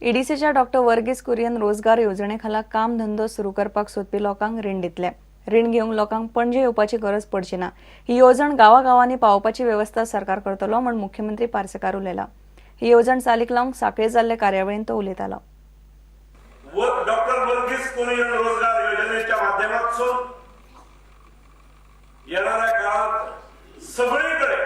ईडीसीच्या doctor Verghese Kurian रोजगार योजनेखाला काम धंदो सुरू करपाक सोदपी लोकांक रीण दितले. रीण घेवंक लोकांक पणजे येवपाची गरज पडची ना. ही येवजण गांवागांवांनी पावोवपाची व्यवस्था सरकार करतलो म्हण मुख्यमंत्री पार्सेकार उलयला. ही येवजण चालीक लावंक सांखळे जाल्ले कार्यावळीन तो उलयतालो. डॉक्टर वर्गीस कुरियन रोजगार योजनेच्या माध्यमातून येणाऱ्या काळात सगळीकडे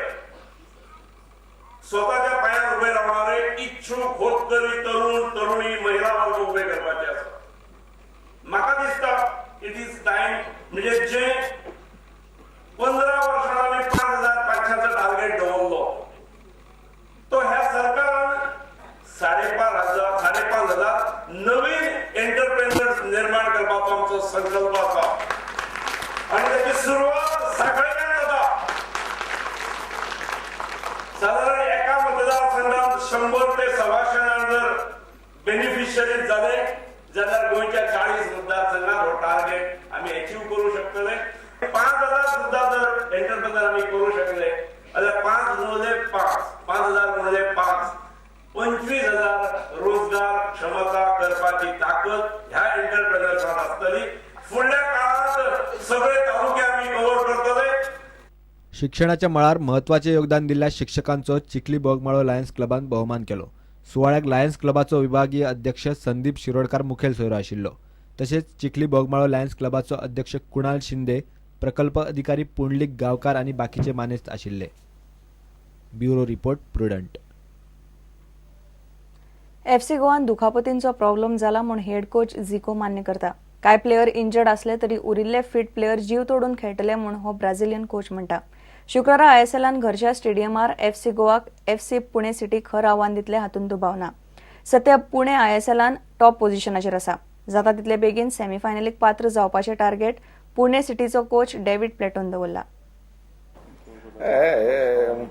स्वतःच्या पायावर उभे राहणारे इच्छुक होतकरी तरुण तरुणी महिला वर्ग उभे करपाचे आसा. म्हाका दिसता इट इज टाइम म्हणजे जे 15 वर्सां आमी 5,500 टार्गेट दवरलो तो ह्या सरकारान 5,500 नवीन एंटरप्रेन्युअर्स निर्माण करपाचो आमचो संकल्प आसा आणि त्याची सुरुवात सांखळेच्यान जाता. साधारण एका मतदारसंघात 100 ते 125 जर बेनिफिशियरी झाले जाल्यार गोंयच्या 40 मतदारसंघात हो टार्गेट आम्ही अचीव करू शकतले. 5,000 सुद्धा जर एंटरप्रेन्युअर आम्ही करू शकले जाल्यार 5 गुणिले 5 5,000 गुणिले 5 25,000 रोजगार क्षमता करपाची ताकद ह्या एंटरप्रेन्युअर्सांत आसतली. फुडल्या काळात सगळे तालुके आम्ही कव्हर करतले. शिक्षणाच्या मळार महत्वाचे योगदान दिल्ल्या शिक्षकांचो चिखली बोगमाळो लायन्स क्लबान भोवमान केलो. सुवाळ्याक लायन्स क्लबाचो विभागीय अध्यक्ष संदीप शिरोडकार मुखेल सोयरो आशिल्लो. तशेंच चिखली बोगमाळो लायन्स क्लबाचो अध्यक्ष कुणाल शिंदे, प्रकल्प अधिकारी पुंडलीक गांवकार आनी बाकीचे मानेस्त आशिल्ले. Bureau report prudent. एफसी गोवान दुखापतींचो प्रॉब्लेम जाला म्हूण हेड कोच झिको मान्य करता. कांय प्लेयर इंजर्ड आसले तरी उरिल्ले फिट प्लेयर जीव तोडून खेळटले म्हूण हो ब्राझिलियन कोच म्हणटा. शुक्रारा आयएसएलान घरच्या स्टेडियमार एफसी गोवाक एफसी पुणे सिटी खर आव्हान दितले हातून दुबाव ना. सध्या पुणे आयएसएलान टॉप पोझिशनाचेर आसा. जाता तितले बेगीन सेमीफायनलीक पात्र जावपाचे टार्गेट पुणे सिटीचो कोच डेव्हिड प्लेटोन दवरला.